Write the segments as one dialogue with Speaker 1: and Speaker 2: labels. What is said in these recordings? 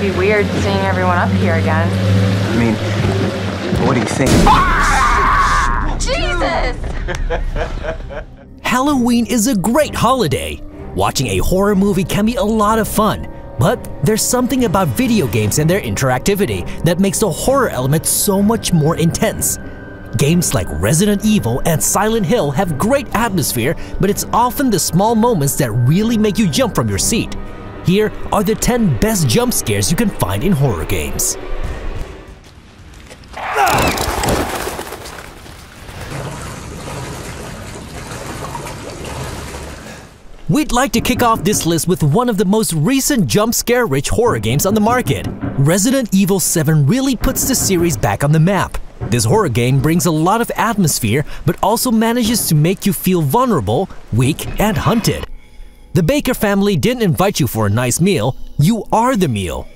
Speaker 1: gonna be weird seeing everyone up here again.
Speaker 2: I mean, what do you think?
Speaker 1: Jesus!
Speaker 3: Halloween is a great holiday. Watching a horror movie can be a lot of fun, but there's something about video games and their interactivity that makes the horror element so much more intense. Games like Resident Evil and Silent Hill have great atmosphere, but it's often the small moments that really make you jump from your seat. Here are the 10 best jump scares you can find in horror games. We'd like to kick off this list with one of the most recent jump scare-rich horror games on the market. Resident Evil 7 really puts the series back on the map. This horror game brings a lot of atmosphere, but also manages to make you feel vulnerable, weak, and hunted. The Baker family didn't invite you for a nice meal, you are the meal.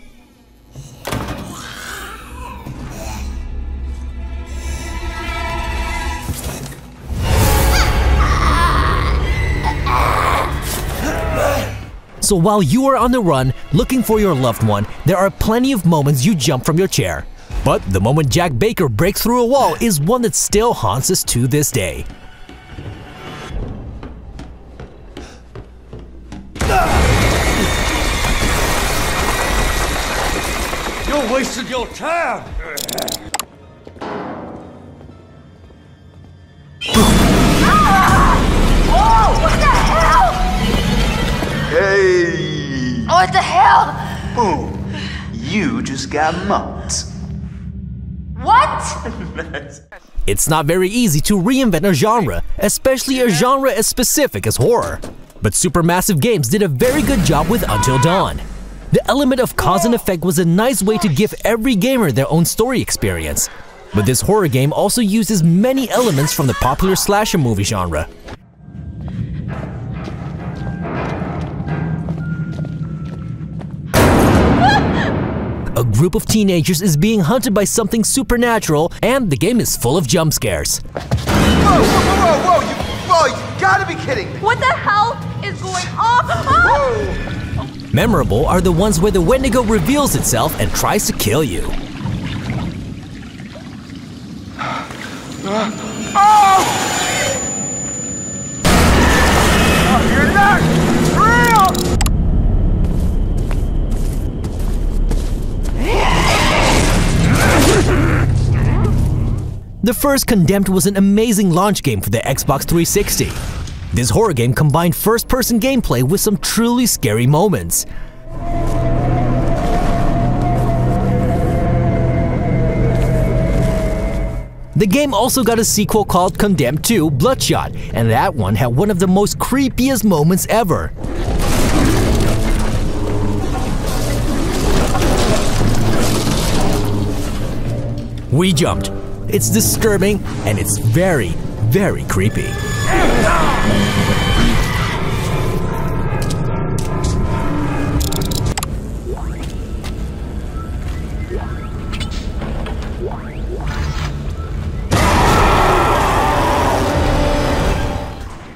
Speaker 3: So while you are on the run, looking for your loved one, there are plenty of moments you jump from your chair. But the moment Jack Baker breaks through a wall is one that still haunts us to this day.
Speaker 4: You're wasting your time!
Speaker 1: Oh, what the hell?
Speaker 2: Hey!
Speaker 1: What the hell?
Speaker 2: Boom! You just got mugged.
Speaker 1: What?
Speaker 3: It's not very easy to reinvent a genre, especially a genre as specific as horror. But Supermassive Games did a very good job with Until Dawn. The element of cause and effect was a nice way to give every gamer their own story experience. But this horror game also uses many elements from the popular slasher movie genre. A group of teenagers is being hunted by something supernatural, and the game is full of jump scares.
Speaker 2: Whoa! You gotta be kidding me!
Speaker 1: What the hell is going on?
Speaker 2: Whoa!
Speaker 3: Memorable are the ones where the Wendigo reveals itself and tries to kill you.
Speaker 2: Oh, you're not real!
Speaker 3: The first Condemned was an amazing launch game for the Xbox 360. This horror game combined first-person gameplay with some truly scary moments. The game also got a sequel called Condemned 2: Bloodshot, and that one had one of the most creepiest moments ever. We jumped. It's disturbing and it's very, very creepy.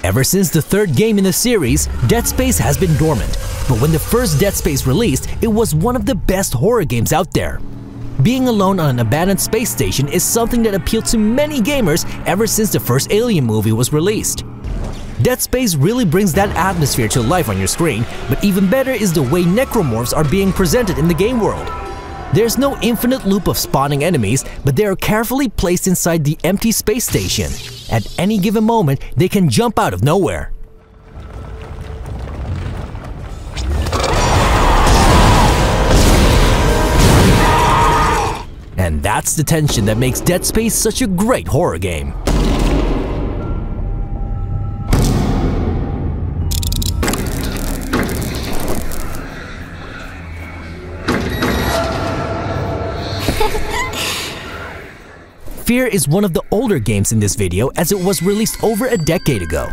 Speaker 3: Ever since the third game in the series, Dead Space has been dormant, but when the first Dead Space released, it was one of the best horror games out there. Being alone on an abandoned space station is something that appealed to many gamers ever since the first Alien movie was released. Dead Space really brings that atmosphere to life on your screen, but even better is the way necromorphs are being presented in the game world. There's no infinite loop of spawning enemies, but they are carefully placed inside the empty space station. At any given moment, they can jump out of nowhere. And that's the tension that makes Dead Space such a great horror game. Fear is one of the older games in this video as it was released over a decade ago.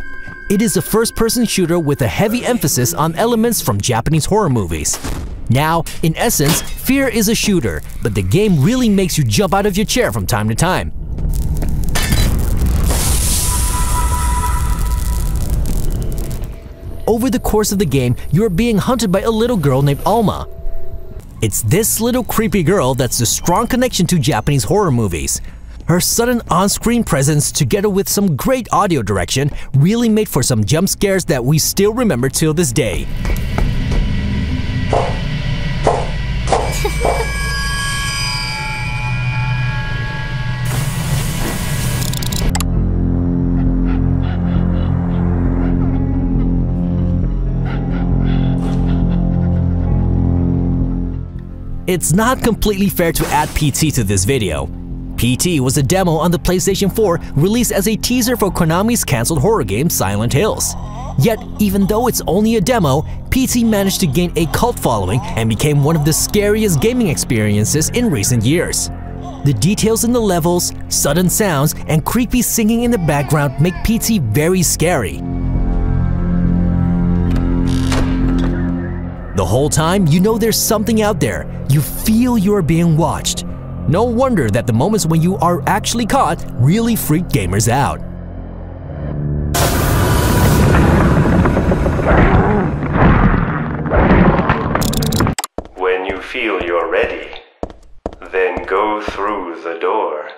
Speaker 3: It is a first-person shooter with a heavy emphasis on elements from Japanese horror movies. Now, in essence, Fear is a shooter, but the game really makes you jump out of your chair from time to time. Over the course of the game, you are being hunted by a little girl named Alma. It's this little creepy girl that's the strong connection to Japanese horror movies. Her sudden on-screen presence together with some great audio direction really made for some jump scares that we still remember till this day. It's not completely fair to add PT to this video. PT was a demo on the PlayStation 4 released as a teaser for Konami's cancelled horror game Silent Hills. Yet, even though it's only a demo, PT managed to gain a cult following and became one of the scariest gaming experiences in recent years. The details in the levels, sudden sounds, and creepy singing in the background make PT very scary. The whole time, you know there's something out there. You feel you're being watched. No wonder that the moments when you are actually caught really freak gamers out.
Speaker 5: When you feel you're ready, then go through the door.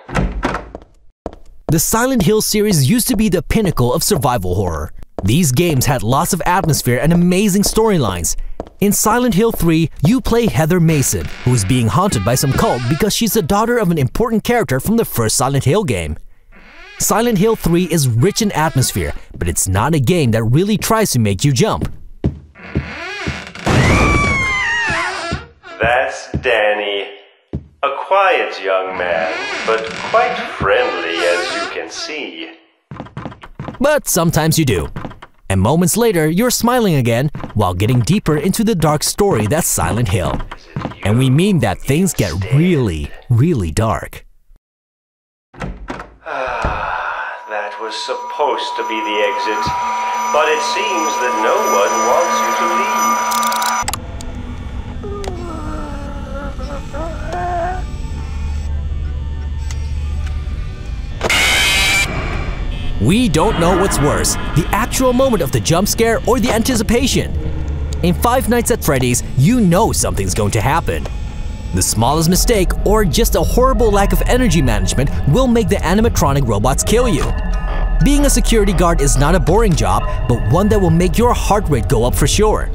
Speaker 3: The Silent Hill series used to be the pinnacle of survival horror. These games had lots of atmosphere and amazing storylines. In Silent Hill 3, you play Heather Mason, who is being haunted by some cult because she's the daughter of an important character from the first Silent Hill game. Silent Hill 3 is rich in atmosphere, but it's not a game that really tries to make you jump.
Speaker 5: That's Danny. A quiet young man, but quite friendly as you can see.
Speaker 3: But sometimes you do. And moments later, you're smiling again while getting deeper into the dark story that's Silent Hill. And we mean that things get really, really dark.
Speaker 5: That was supposed to be the exit, but it seems that no one wants you to leave.
Speaker 3: We don't know what's worse, the actual moment of the jump scare or the anticipation. In Five Nights at Freddy's, you know something's going to happen. The smallest mistake or just a horrible lack of energy management will make the animatronic robots kill you. Being a security guard is not a boring job, but one that will make your heart rate go up for sure.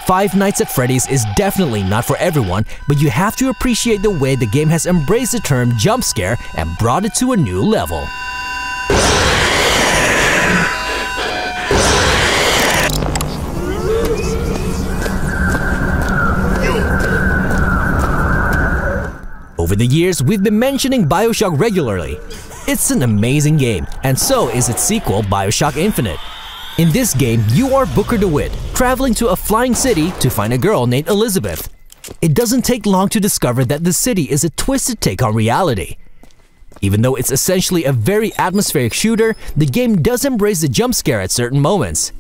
Speaker 3: Five Nights at Freddy's is definitely not for everyone, but you have to appreciate the way the game has embraced the term jump scare and brought it to a new level. Over the years, we've been mentioning BioShock regularly. It's an amazing game, and so is its sequel, BioShock Infinite. In this game, you are Booker DeWitt, traveling to a flying city to find a girl named Elizabeth. It doesn't take long to discover that the city is a twisted take on reality. Even though it's essentially a very atmospheric shooter, the game does embrace the jump scare at certain moments.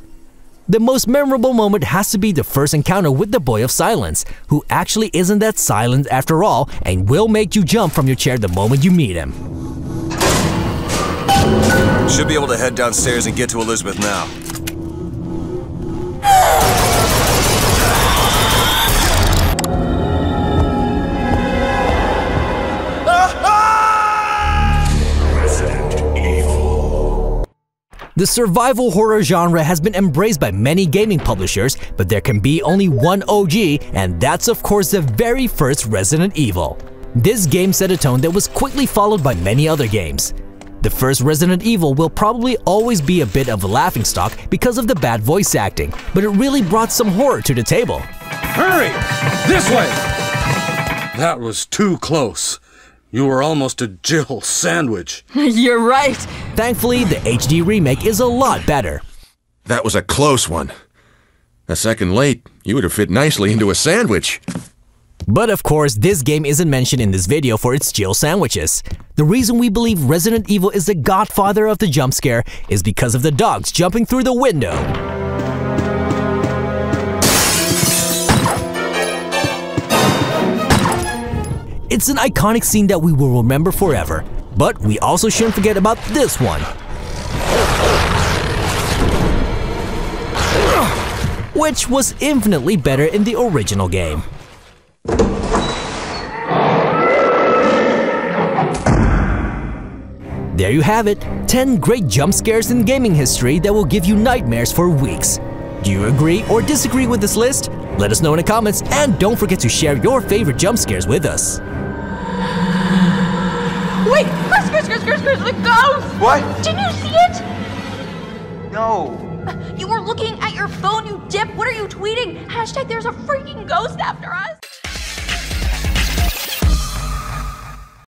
Speaker 3: The most memorable moment has to be the first encounter with the Boy of Silence, who actually isn't that silent after all and will make you jump from your chair the moment you meet him.
Speaker 2: Should be able to head downstairs and get to Elizabeth now.
Speaker 3: The survival horror genre has been embraced by many gaming publishers, but there can be only one OG, and that's of course the very first Resident Evil. This game set a tone that was quickly followed by many other games. The first Resident Evil will probably always be a bit of a laughingstock because of the bad voice acting, but it really brought some horror to the table.
Speaker 4: Hurry! This way! That was too close. You were almost a Jill sandwich.
Speaker 1: You're right.
Speaker 3: Thankfully, the HD remake is a lot better.
Speaker 6: That was a close one. A second late, you would have fit nicely into a sandwich.
Speaker 3: But of course, this game isn't mentioned in this video for its Jill sandwiches. The reason we believe Resident Evil is the godfather of the jump scare is because of the dogs jumping through the window. It's an iconic scene that we will remember forever, but we also shouldn't forget about this one. which was infinitely better in the original game. There you have it, 10 great jump scares in gaming history that will give you nightmares for weeks. Do you agree or disagree with this list? Let us know in the comments, and don't forget to share your favorite jump scares with us.
Speaker 1: Wait! Chris, the ghost!
Speaker 2: What?
Speaker 1: Didn't you see it?
Speaker 2: No.
Speaker 1: You were looking at your phone, you dip! What are you tweeting? Hashtag there's a freaking ghost after us!